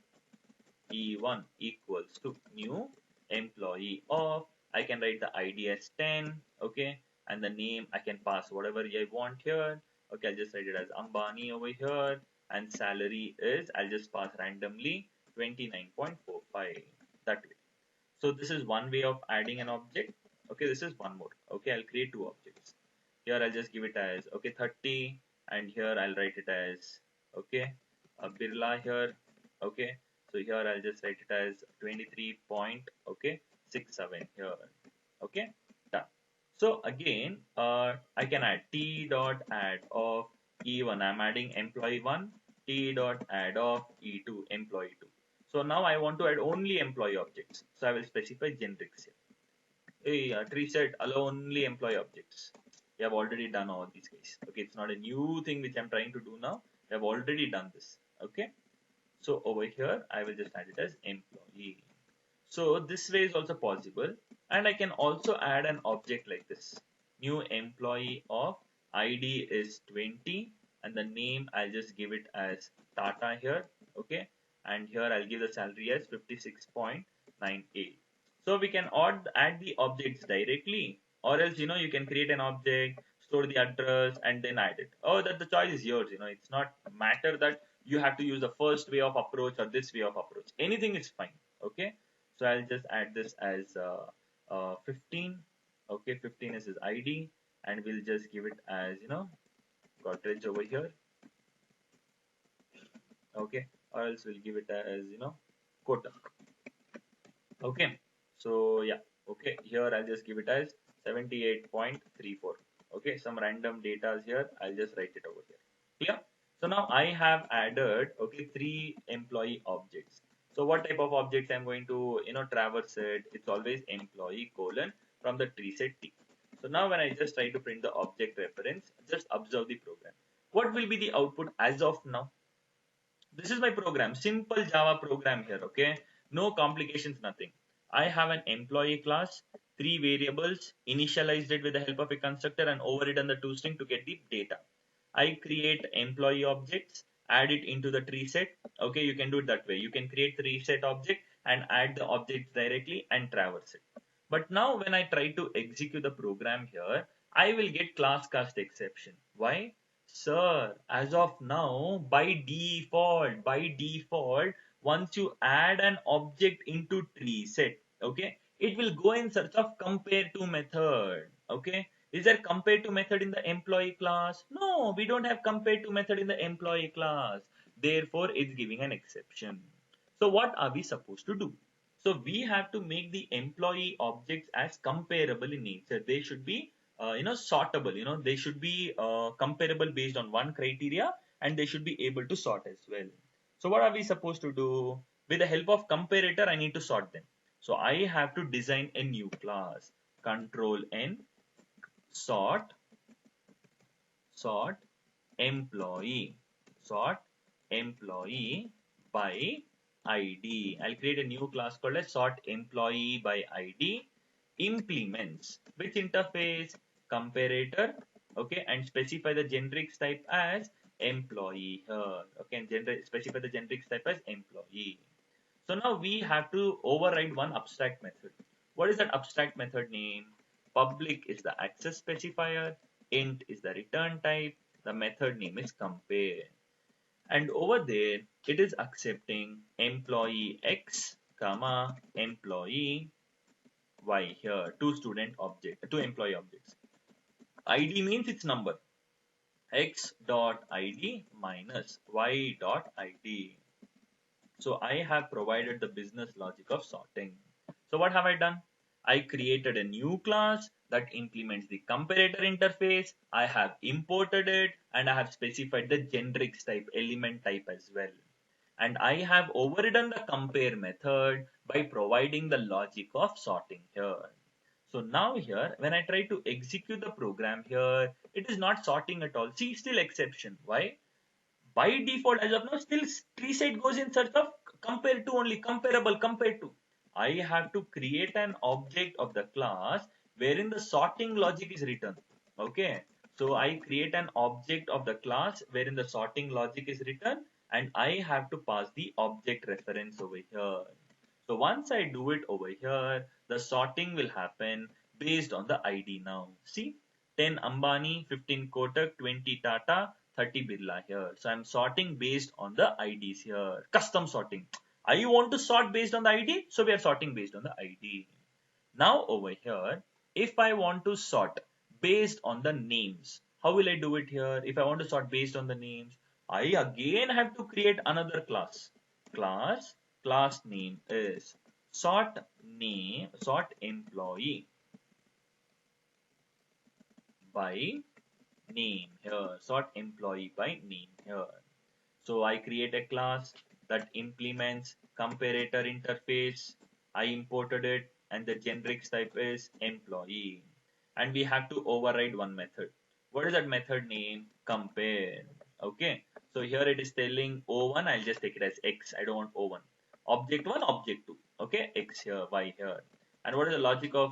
E1 equals to new employee of, I can write the ID as 10, okay, and the name I can pass whatever I want here. Okay, I'll just write it as Ambani over here, and salary is, I'll just pass randomly 29.45, that way. So this is one way of adding an object. Okay, this is one more. Okay, I'll create two objects. Here I'll just give it as, okay, 30, and here I'll write it as, okay, a Birla here. Okay, so here I'll just write it as 23 point, okay, 67 here. Okay, done. So again, I can add t dot add of E1. I'm adding employee 1, t dot add of E2, employee 2. So now I want to add only employee objects. So I will specify generics here. Hey, tree set allow only employee objects. We have already done all these guys. Okay, it's not a new thing which I'm trying to do now. We have already done this. Okay, so over here I will just add it as employee. So this way is also possible, and I can also add an object like this. New employee of ID is 20, and the name I'll just give it as Tata here. Okay, and here I'll give the salary as 56.98. So we can add the objects directly, or else you can create an object, store the address, and then add it. Oh, that the choice is yours. It's not a matter that you have to use the first way of approach or this way of approach. Anything is fine. Okay, so I'll just add this as 15. Okay, 15 is his ID, and we'll just give it as Godrej over here. Okay, or else we'll give it as Kotak. Okay, so yeah, okay, here I'll just give it as 78.34. Okay, some random data here, I'll just write it over here. Clear? So now I have added, okay, three employee objects. So what type of objects I'm going to traverse it? It's always employee colon from the tree set T. So now when I just try to print the object reference, just observe the program. What will be the output as of now? This is my program, simple Java program here, okay? No complications, nothing. I have an employee class, three variables, initialized it with the help of a constructor and overridden the toString to get the data. I create employee objects, add it into the tree set. Okay, you can do it that way. You can create the reset object and add the objects directly and traverse it. But now when I try to execute the program here, I will get class cast exception. Why? Sir, as of now, by default, once you add an object into tree set, okay, it will go in search of compare to method. Okay, is there compare to method in the employee class? No, we don't have compare to method in the employee class. Therefore, it's giving an exception. So what are we supposed to do? So we have to make the employee objects as comparable in nature. They should be sortable. They should be comparable based on one criteria, and they should be able to sort as well. So what are we supposed to do? With the help of comparator, I need to sort them. So I have to design a new class. Control N, sort sort employee sort employee by ID. I'll create a new class called as sort employee by ID. Implements which interface? Comparator. Okay, and specify the generics type as employee here. Okay, and specify the generics type as employee. So now we have to override one abstract method. What is that abstract method name? Public is the access specifier, int is the return type, the method name is compare. And over there, it is accepting employee X, comma, employee Y here, two employee objects. ID means its number, X dot ID minus Y dot ID. So I have provided the business logic of sorting. So what have I done? I created a new class that implements the comparator interface. I have imported it and I have specified the generics type, element type as well. And I have overridden the compare method by providing the logic of sorting here. So now here, when I try to execute the program here, it is not sorting at all. See, still exception. Why? By default as of now still tree set goes in search of compare to only, comparable, compare to. I have to create an object of the class wherein the sorting logic is written. Okay, so I create an object of the class wherein the sorting logic is written, and I have to pass the object reference over here. So once I do it over here, the sorting will happen based on the ID now. See, 10 Ambani, 15 Kotak, 20 Tata, 30 Birla here. So I'm sorting based on the IDs here. Custom sorting. I want to sort based on the ID, so we are sorting based on the ID. Now over here, if I want to sort based on the names, how will I do it here? If I want to sort based on the names, I again have to create another class. Class name is sort employee by name here. Sort employee by name here. So I create a class that implements comparator interface. I imported it and the generics type is employee. And we have to override one method. What is that method name? Compare. Okay. So here it is telling O1. I'll just take it as X. I don't want O1. Object 1, object 2. Okay. X here, Y here. And what is the logic of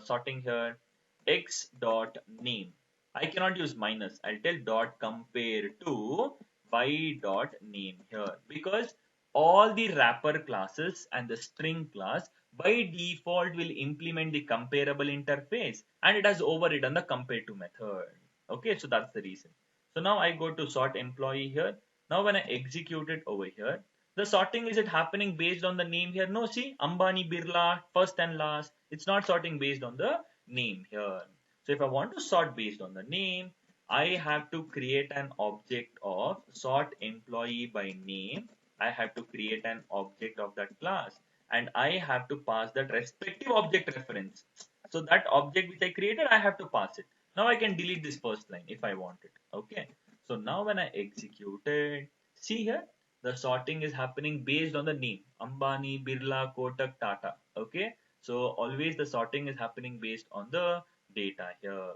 sorting here? X dot name. I cannot use minus. I'll tell dot compare to by dot name here, because all the wrapper classes and the string class by default will implement the comparable interface, and it has overridden the compare to method. Okay, so that's the reason. So now I go to sort employee here. Now when I execute it over here, the sorting, is it happening based on the name here? No, see, Ambani, Birla, first and last. It's not sorting based on the name here. So if I want to sort based on the name, I have to create an object of sort employee by name. I have to create an object of that class, and I have to pass that respective object reference. So that object which I created, I have to pass it. Now I can delete this first line if I want it. Okay. So now when I execute it, see here, the sorting is happening based on the name. Ambani, Birla, Kotak, Tata. Okay. So always the sorting is happening based on the data here.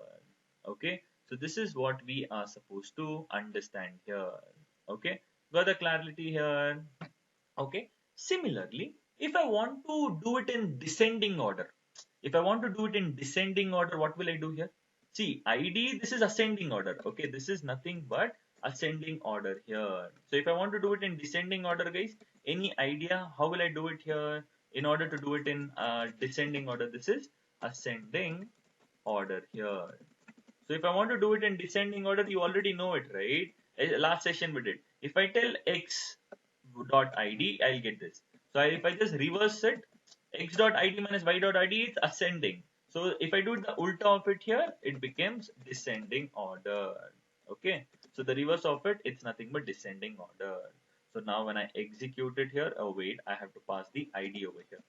Okay, so this is what we are supposed to understand here. Okay, got the clarity here? Okay, similarly, if I want to do it in descending order, if I want to do it in descending order, what will I do here? See, ID, this is ascending order. Okay, this is nothing but ascending order here. So if I want to do it in descending order, guys, any idea how will I do it here? In order to do it in descending order, this is ascending order here. So if I want to do it in descending order, you already know it, right? Last session we did. If I tell x dot id, I'll get this. So if I just reverse it, x dot id minus y dot id, it's ascending. So if I do the ulta of it here, it becomes descending order. Okay. So the reverse of it, it's nothing but descending order. So now when I execute it here, oh wait, I have to pass the id over here.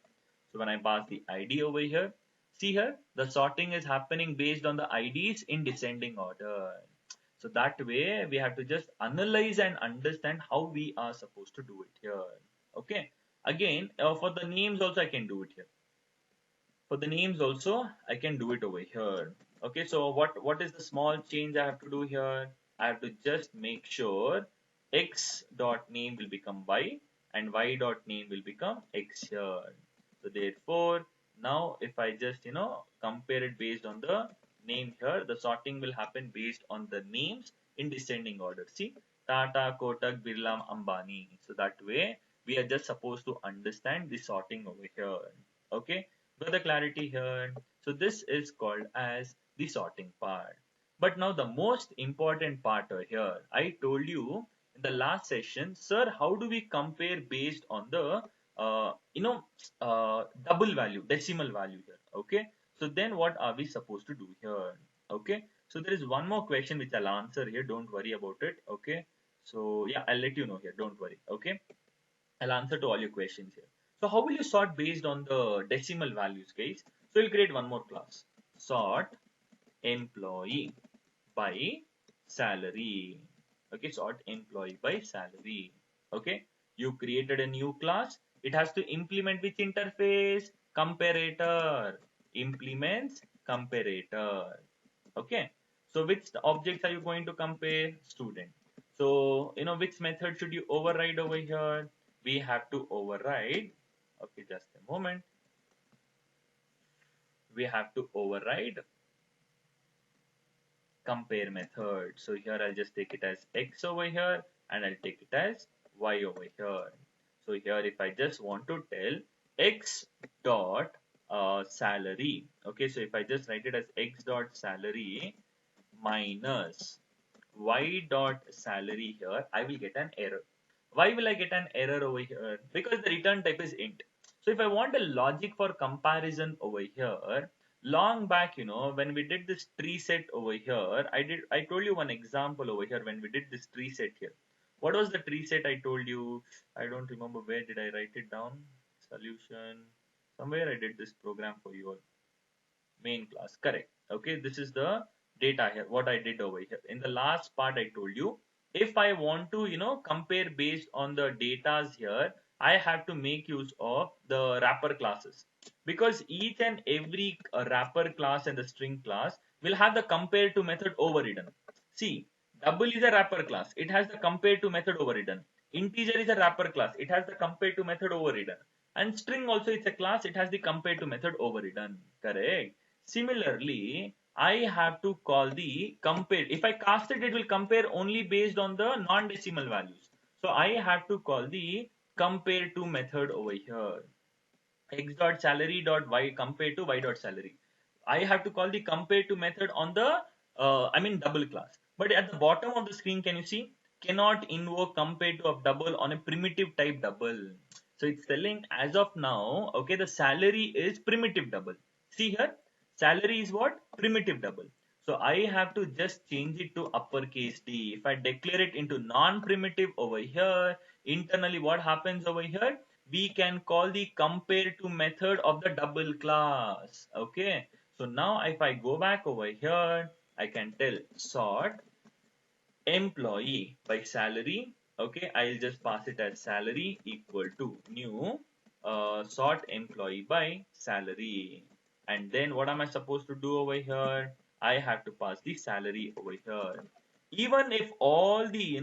So when I pass the ID over here, see here, the sorting is happening based on the IDs in descending order. So that way we have to just analyze and understand how we are supposed to do it here. Okay. Again, for the names also I can do it here. For the names also I can do it over here. Okay. So what is the small change I have to do here? I have to just make sure x dot name will become y and y dot name will become x here. So therefore, now if I just compare it based on the name here, the sorting will happen based on the names in descending order. See, Tata, Kotak, Birla, Ambani. So that way we are just supposed to understand the sorting over here. Okay, got the clarity here. So this is called as the sorting part. But now the most important part over here, I told you in the last session, sir, how do we compare based on the double value, decimal value here? Okay, so then what are we supposed to do here? Okay, so there is one more question which I'll answer here. Don't worry about it. Okay, so yeah, I'll let you know here. Don't worry. Okay, I'll answer to all your questions here. So how will you sort based on the decimal values, guys? So we'll create one more class. Sort employee by salary. Okay, sort employee by salary. Okay, you created a new class. It has to implement which interface? Comparator. Implements comparator. Okay, so which objects are you going to compare? Student. So which method should you override over here? We have to override. Okay, just a moment. We have to override compare method. So here I'll just take it as x over here and I'll take it as y over here. So here if I just want to tell x dot salary. Okay, so if I just write it as x dot salary minus y dot salary here, I will get an error. Why will I get an error over here? Because the return type is int. So if I want a logic for comparison over here, long back, when we did this tree set over here, I told you one example over here when we did this tree set here. What was the tree set I told you? I don't remember where did I write it down. Solution. Somewhere I did this program for you all. Main class, correct. Okay, this is the data here, what I did over here. In the last part I told you, if I want to compare based on the datas here, I have to make use of the wrapper classes, because each and every wrapper class and the string class will have the compare to method overridden. See, double is a wrapper class, it has the compare to method overridden. Integer is a wrapper class, it has the compare to method overridden. And string also, it's a class, it has the compare to method overridden. Correct. Similarly, I have to call the compare. If I cast it, it will compare only based on the non-decimal values. So I have to call the compare to method over here. X dot salary dot y compare to y dot salary. I have to call the compare to method on the double class. But at the bottom of the screen, can you see? Cannot invoke compare to of double on a primitive type double. So it's telling as of now, okay, the salary is primitive double. See here, salary is what? Primitive double. So I have to just change it to uppercase D. If I declare it into non-primitive over here, internally what happens over here? We can call the compare to method of the double class. Okay. So now if I go back over here, I can tell sort employee by salary. Okay, I'll just pass it as salary equal to new sort employee by salary. and then what am I supposed to do over here? I have to pass the salary over here. Even if all the,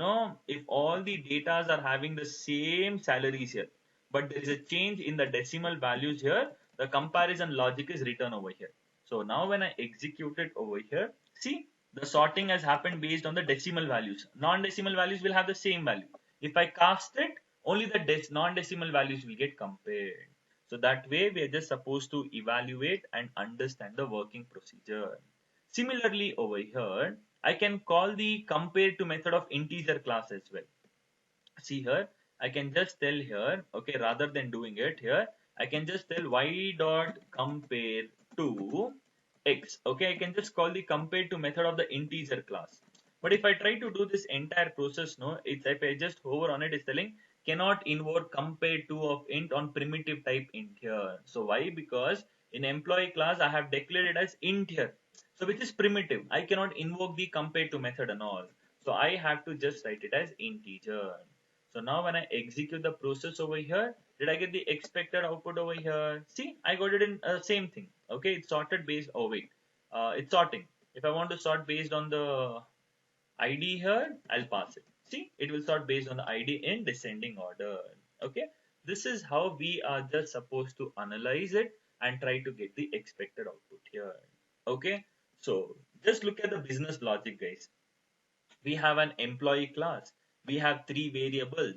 if all the datas are having the same salaries here, but there is a change in the decimal values here, the comparison logic is written over here. So now when I execute it over here, see, the sorting has happened based on the decimal values. Non-decimal values will have the same value. If I cast it, only the non-decimal values will get compared. So that way we are just supposed to evaluate and understand the working procedure. Similarly over here, I can call the compare to method of integer class as well. See here, I can just tell here, okay, rather than doing it here, I can just tell y dot compare to x. Okay, I can just call the compare to method of the integer class. But if I try to do this entire process, no, it's if I just hover on it, it's telling cannot invoke compare to of int on primitive type int here. So why? Because in employee class I have declared it as int here. So which is primitive. I cannot invoke the compare to method and all. So I have to just write it as integer. So now when I execute the process over here, did I get the expected output over here? See, I got it in same thing. Okay, it's sorted based. Oh wait, it's sorting. If I want to sort based on the ID here, I'll pass it. See, it will sort based on the ID in descending order. Okay, this is how we are just supposed to analyze it and try to get the expected output here. Okay, so just look at the business logic, guys. We have an employee class. We have three variables.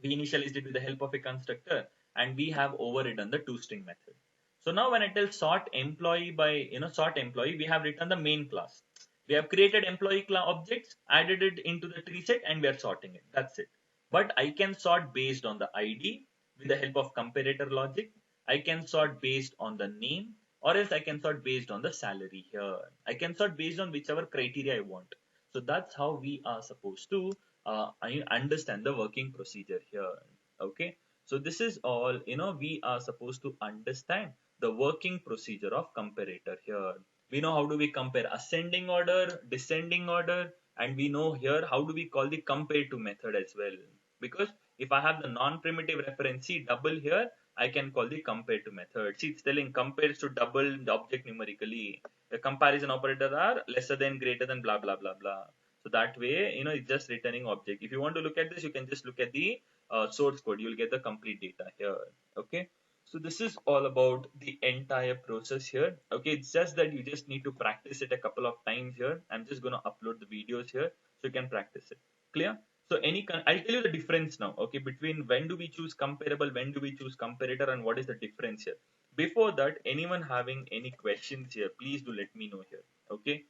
We initialized it with the help of a constructor, and we have overridden the toString method. So now when I tell sort employee by, sort employee, we have written the main class. We have created employee class objects, added it into the tree set, and we are sorting it. That's it. But I can sort based on the ID with the help of comparator logic. I can sort based on the name, or else I can sort based on the salary here. I can sort based on whichever criteria I want. So that's how we are supposed to I understand the working procedure here. Okay, so this is all, we are supposed to understand the working procedure of comparator here. We know how do we compare ascending order, descending order, and we know here how do we call the compare to method as well. Because if I have the non-primitive reference, see double here, I can call the compare to method. See, it's telling compares to double the object numerically. The comparison operators are lesser than, greater than, blah blah blah blah. So that way, it's just returning object. If you want to look at this, you can just look at the source code. You'll get the complete data here. Okay. So this is all about the entire process here. Okay. It's just that you just need to practice it a couple of times here. I'm just going to upload the videos here so you can practice it. Clear? So I'll tell you the difference now. Okay. Between when do we choose comparable, when do we choose comparator, and what is the difference here. Before that, anyone having any questions here, please do let me know here. Okay.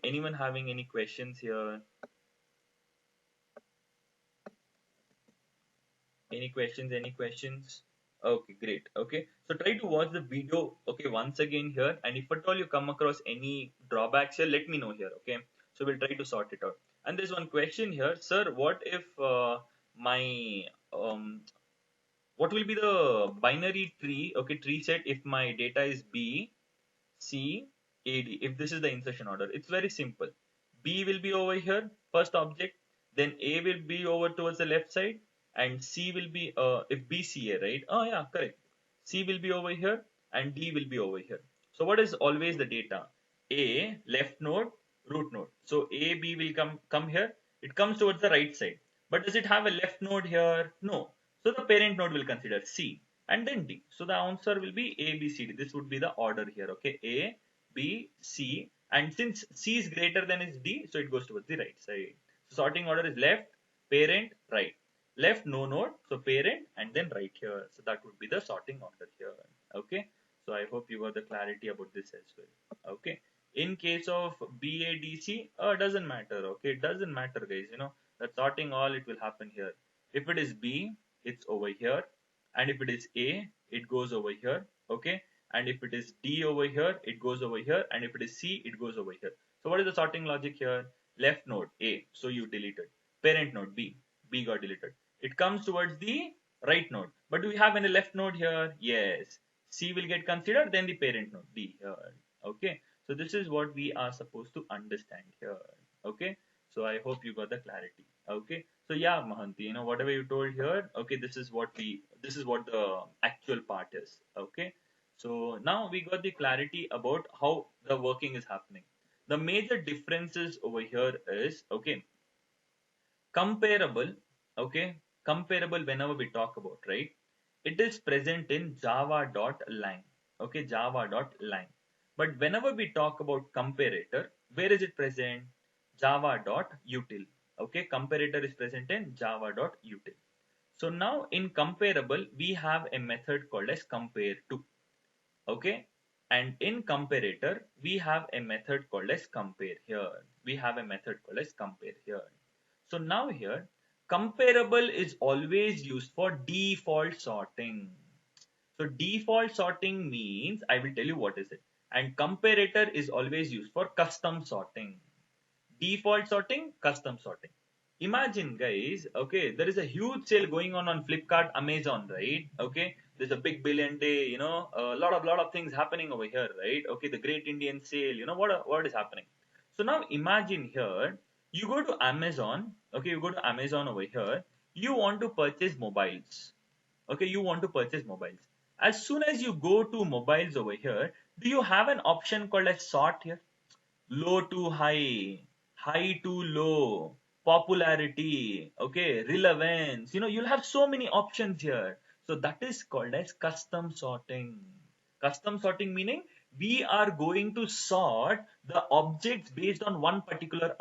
Anyone having any questions here? Any questions? Any questions? Okay, great. Okay, so try to watch the video. Okay, once again here, and if at all you come across any drawbacks here, let me know here. Okay, so we'll try to sort it out. And there's one question here, sir. What if my what will be the binary tree? Okay, tree set if my data is B, C, A, D. If this is the insertion order, it's very simple. B will be over here, first object, then A will be over towards the left side, and C will be, if B, C, A, right? Oh yeah, correct. C will be over here, and D will be over here. So what is always the data? A, left node, root node. So A, B will come here. It comes towards the right side. But does it have a left node here? No. So the parent node will consider C and then D. So the answer will be A, B, C, D. This would be the order here. Okay, A, B, C, and since C is greater than is D, so it goes towards the right side. So sorting order is left, parent, right. Left, no node, so parent, and then right here. So that would be the sorting order here. Okay. So I hope you got the clarity about this as well. Okay. In case of BADC, doesn't matter. Okay, it doesn't matter, guys. The sorting all it will happen here. If it is B, it's over here, and if it is A, it goes over here. Okay, and if it is D over here, it goes over here, and if it is C, it goes over here. So what is the sorting logic here? Left node A, so you deleted. Parent node B, B got deleted. It comes towards the right node. But do we have any left node here? Yes. C will get considered, then the parent node D here. Okay. So this is what we are supposed to understand here. Okay. So I hope you got the clarity. Okay. So yeah, Mahanti, whatever you told here, okay, this is what the actual part is. Okay. So now we got the clarity about how the working is happening. The major differences over here is, okay, comparable, okay, comparable whenever we talk about, right? It is present in java.lang, okay, java.lang. But whenever we talk about comparator, where is it present? Java.util, okay, comparator is present in java.util. So now in comparable, we have a method called as compare to, okay, and in comparator, we have a method called as compare here. We have a method called as compare here. So now here, comparable is always used for default sorting. So default sorting means, I will tell you what is it. And comparator is always used for custom sorting. Default sorting, custom sorting. Imagine guys, okay, there is a huge sale going on Flipkart, Amazon, right? Okay, there's a big billion day, a lot of things happening over here, right? Okay, the Great Indian Sale, what is happening. So now imagine here, you go to Amazon, okay, you go to Amazon over here, you want to purchase mobiles, okay, you want to purchase mobiles. As soon as you go to mobiles over here, do you have an option called as sort here? Low to high, high to low, popularity, okay, relevance. You'll have so many options here. So that is called as custom sorting. Custom sorting meaning we are going to sort the objects based on one particular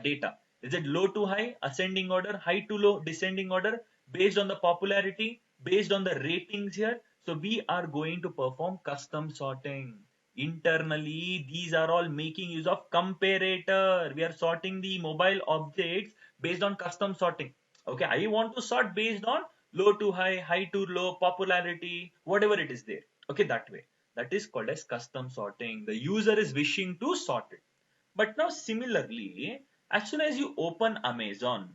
data. Is it low to high, ascending order, high to low, descending order, based on the popularity, based on the ratings here. So we are going to perform custom sorting. Internally, these are all making use of comparator. We are sorting the mobile objects based on custom sorting. Okay, I want to sort based on low to high, high to low, popularity, whatever it is there. Okay, that way. That is called as custom sorting. The user is wishing to sort it. But now similarly, as soon as you open Amazon,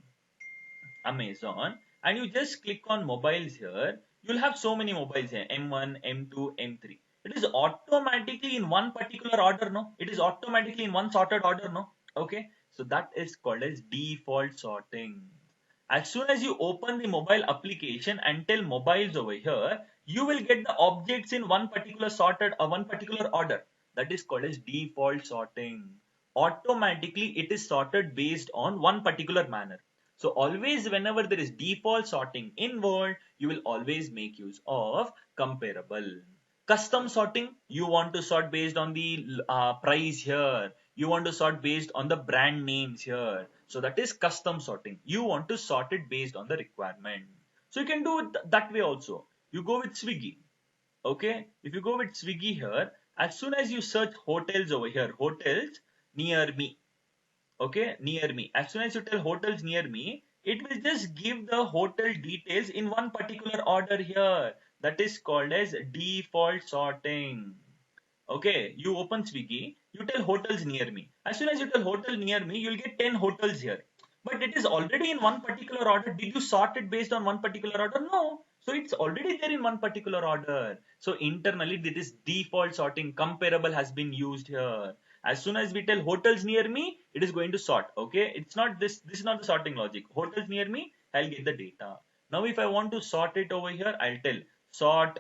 and you just click on mobiles here, you'll have so many mobiles here, M1, M2, M3. It is automatically in one particular order, no? It is automatically in one sorted order, no? Okay, so that is called as default sorting. As soon as you open the mobile application and tell mobiles over here, you will get the objects in one particular sorted or one particular order. That is called as default sorting. Automatically, it is sorted based on one particular manner. So always whenever there is default sorting involved, you will always make use of comparable. Custom sorting, you want to sort based on the price here. You want to sort based on the brand names here. So that is custom sorting. You want to sort it based on the requirement. So you can do it that way also. You go with Swiggy. Okay. If you go with Swiggy here, as soon as you search hotels over here, hotels near me, okay, near me, as soon as you tell hotels near me, it will just give the hotel details in one particular order here. That is called as default sorting. Okay, you open Swiggy, you tell hotels near me. As soon as you tell hotel near me, you'll get 10 hotels here. But it is already in one particular order. Did you sort it based on one particular order? No. So it's already there in one particular order. So internally, this default sorting comparable has been used here. As soon as we tell hotels near me, it is going to sort. Okay, it's not this is not the sorting logic. Hotels near me, I'll get the data. Now, if I want to sort it over here, I'll tell sort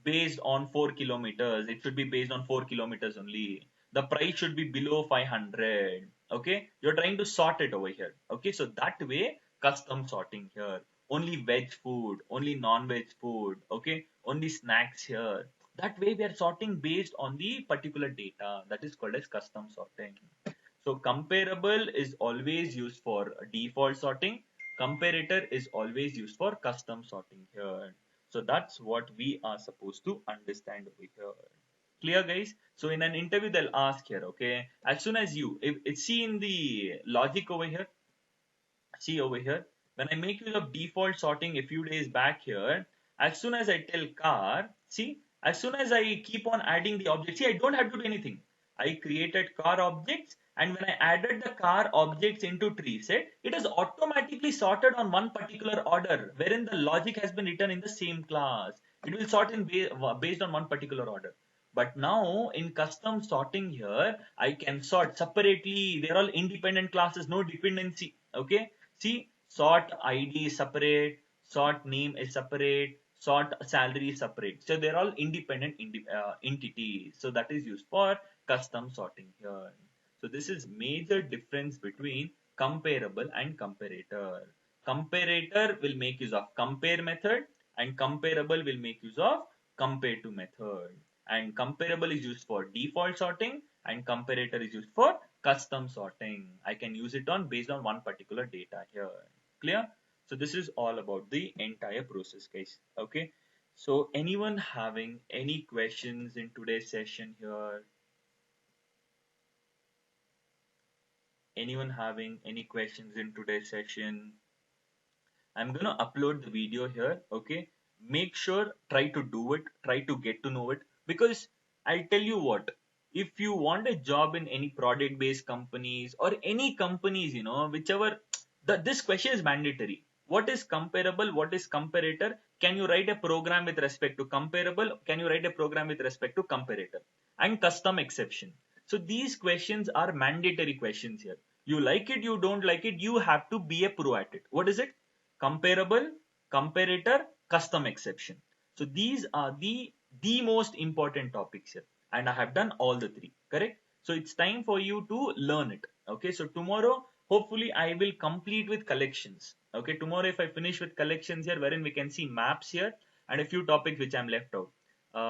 based on 4 kilometers. It should be based on 4 kilometers only. The price should be below 500. Okay, you're trying to sort it over here. Okay, so that way, custom sorting here. Only veg food, only non-veg food. Okay, only snacks here. That way, we are sorting based on the particular data. That is called as custom sorting. So comparable is always used for default sorting. Comparator is always used for custom sorting here. So that's what we are supposed to understand over here. Clear guys? So in an interview they'll ask here, okay, as soon as if see in the logic over here, see over here, when I make use of default sorting a few days back here, as soon as I tell car, see, as soon as I keep on adding the object, see, I don't have to do anything. I created car objects, and when I added the car objects into tree set, it is automatically sorted on one particular order, wherein the logic has been written in the same class. It will sort in based on one particular order. But now in custom sorting here, I can sort separately. They're all independent classes, no dependency. Okay. See, sort ID is separate, sort name is separate, sort salary separate. So they're all independent entities. So that is used for custom sorting here. So this is major difference between comparable and comparator. Comparator will make use of compare method and comparable will make use of compare to method. And comparable is used for default sorting and comparator is used for custom sorting. I can use it on based on one particular data here. Clear? So this is all about the entire process, guys. Okay. So anyone having any questions in today's session here? Anyone having any questions in today's session? I'm gonna upload the video here. Okay. Make sure, try to do it, try to get to know it, because I'll tell you what, if you want a job in any product based companies or any companies, whichever, this question is mandatory. What is comparable? What is comparator? Can you write a program with respect to comparable? Can you write a program with respect to comparator? And custom exception. So these questions are mandatory questions here. You like it, you don't like it, you have to be a pro at it. What is it? Comparable, comparator, custom exception. So these are the most important topics here, and I have done all the three, correct? So it's time for you to learn it. Okay, so tomorrow hopefully I will complete with collections. Okay, tomorrow if I finish with collections here, wherein we can see maps here and a few topics which I'm left out,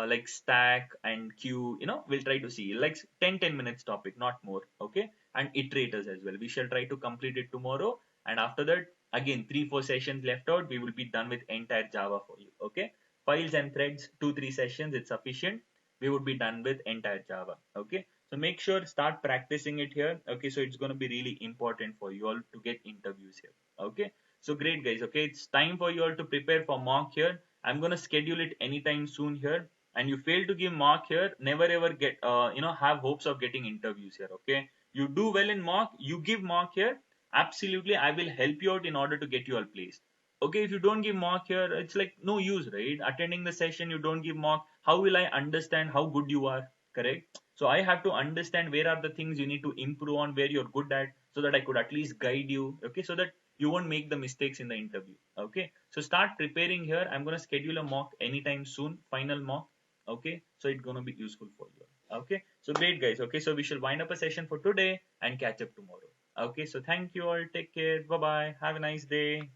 like stack and queue, we'll try to see like 10 minutes topic, not more. Okay, and iterators as well, we shall try to complete it tomorrow. And after that, again 3-4 sessions left out, we will be done with entire Java for you. Okay, files and threads, 2-3 sessions, it's sufficient. We would be done with entire Java. Okay, so make sure start practicing it here. Okay, so it's going to be really important for you all to get interviews here. Okay, so great guys. Okay, it's time for you all to prepare for mock here. I'm going to schedule it anytime soon here. And you fail to give mock here, never ever get have hopes of getting interviews here. Okay, you do well in mock, you give mock here, absolutely I will help you out in order to get you all placed. Okay, if you don't give mock here, it's like no use, right? Attending the session, you don't give mock, how will I understand how good you are? Correct. So I have to understand where are the things you need to improve on, where you're good at, so that I could at least guide you. Okay, so that you won't make the mistakes in the interview. Okay, so start preparing here. I'm going to schedule a mock anytime soon, final mock. Okay, so it's going to be useful for you. Okay, so great guys. Okay, so we shall wind up a session for today and catch up tomorrow. Okay, so thank you all, take care, bye bye, have a nice day.